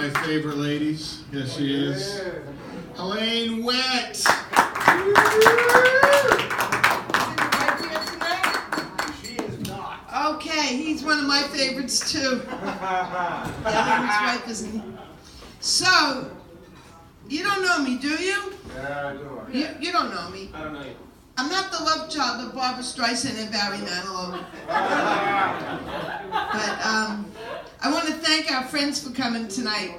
my favorite ladies. Yes, she is. Elaine Witt. She is not. Okay, he's one of my favorites too. Elaine's wife isn't he? So, you don't know me, do you? Yeah, I do. You don't know me. I don't know you. I'm not the love child of Barbara Streisand and Barry Manilow. But I want to thank our friends for coming tonight.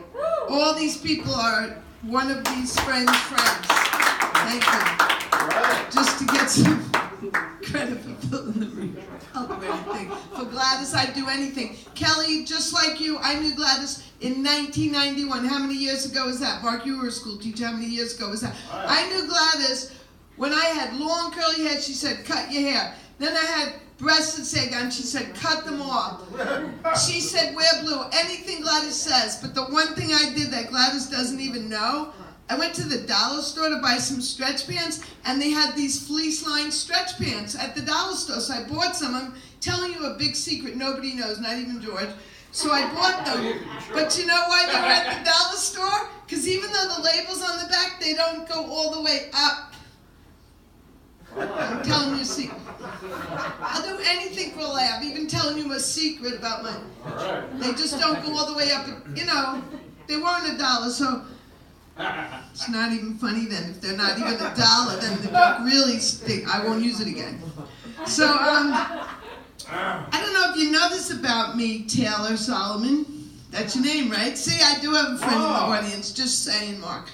All these people are one of these friends' friends. Thank you. Just to get some credit for filling the room. I'll do anything. For Gladys, I'd do anything. Kelly, just like you, I knew Gladys in 1991. How many years ago was that? Mark, you were a school teacher. How many years ago was that? I knew Gladys when I had long curly hair. She said, cut your hair. Then I had breasts that say down. She said, cut them off. She said, wear blue. Anything Gladys says. But the one thing I did that Gladys doesn't even know, I went to the dollar store to buy some stretch pants, and they had these fleece-lined stretch pants at the dollar store. So I bought some. I'm telling you a big secret nobody knows, not even George. So I bought them. But you know why they were at the dollar store? Because even though the label's on the back, they don't go all the way up. I'm telling you a secret. I'll do anything for a laugh, even telling you a secret about mine. They just don't go all the way up. You know, they weren't $1, so it's not even funny then. If they're not even $1, then the book really stink. I won't use it again. So, I don't know if you know this about me, Taylor Solomon. That's your name, right? See, I do have a friend in the audience. Just saying, Mark.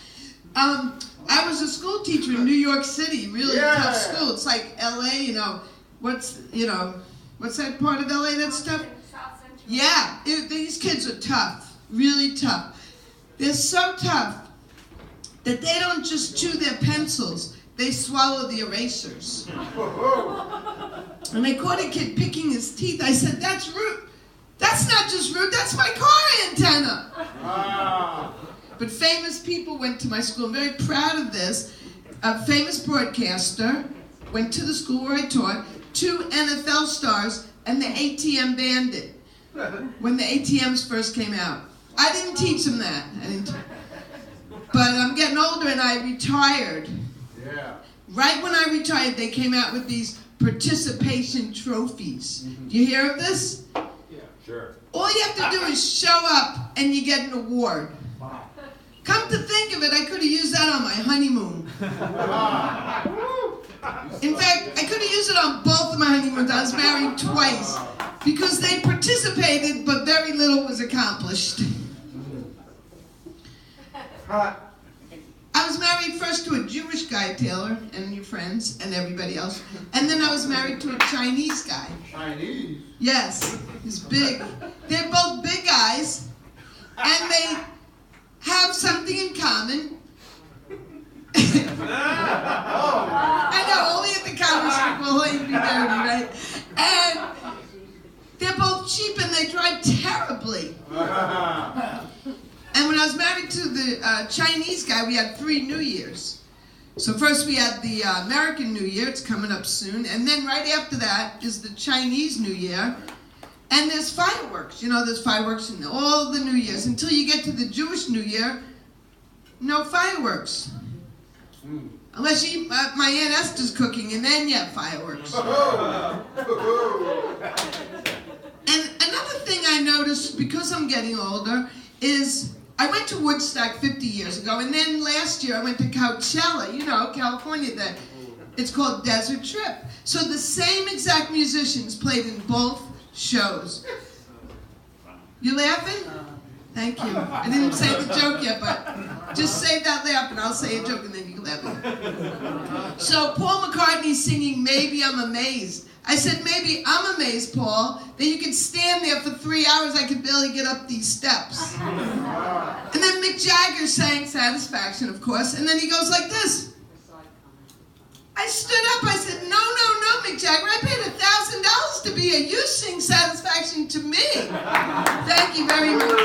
I was a school teacher in New York City, really tough school. It's like LA, you know. What's that part of LA that's tough? South Central. Yeah, these kids are tough, really tough. They're so tough that they don't just chew their pencils, they swallow the erasers. And I caught a kid picking his teeth. I said, that's rude. That's not just rude, that's my car antenna. But famous people went to my school. I'm very proud of this. A famous broadcaster went to the school where I taught, 2 NFL stars, and the ATM bandit when the ATMs first came out. I didn't teach them that. But I'm getting older and I retired. Yeah. Right when I retired, they came out with these participation trophies. Do you hear of this? Yeah, sure. All you have to do is show up and you get an award. Wow. Come to think of it, I could have used that on my honeymoon. In fact, I could have used it on both of my honeymoons. I was married twice because they participated, but very little was accomplished. I was married first to a Jewish guy, Taylor, and your friends, and everybody else. And then I was married to a Chinese guy. Chinese? Yes, he's big. They're both big guys, and they have something in common. I know, only at the comedy strip will let you be dirty, right? And they're both cheap and they drive terribly. And when I was married to the Chinese guy, we had 3 New Years. So first we had the American New Year, it's coming up soon, and then right after that is the Chinese New Year. And there's fireworks, you know, there's fireworks in all the New Years. Until you get to the Jewish New Year, no fireworks. Unless you eat my Aunt Esther's cooking, and then you have fireworks. And another thing I noticed, because I'm getting older, is I went to Woodstock 50 years ago, and then last year I went to Coachella, you know, California, it's called Desert Trip. So the same exact musicians played in both shows. You laughing? Thank you. I didn't say the joke yet, but just save that laugh and I'll say a joke and then you can laugh. So Paul McCartney's singing Maybe I'm Amazed. I said, maybe I'm amazed, Paul, that you could stand there for 3 hours. I could barely get up these steps. And then Mick Jagger sang Satisfaction, of course, and then he goes like this. I stood up, I said, no, Mick Jagger, I paid $1,000 to be here. You sing Satisfaction to me. Thank you very much.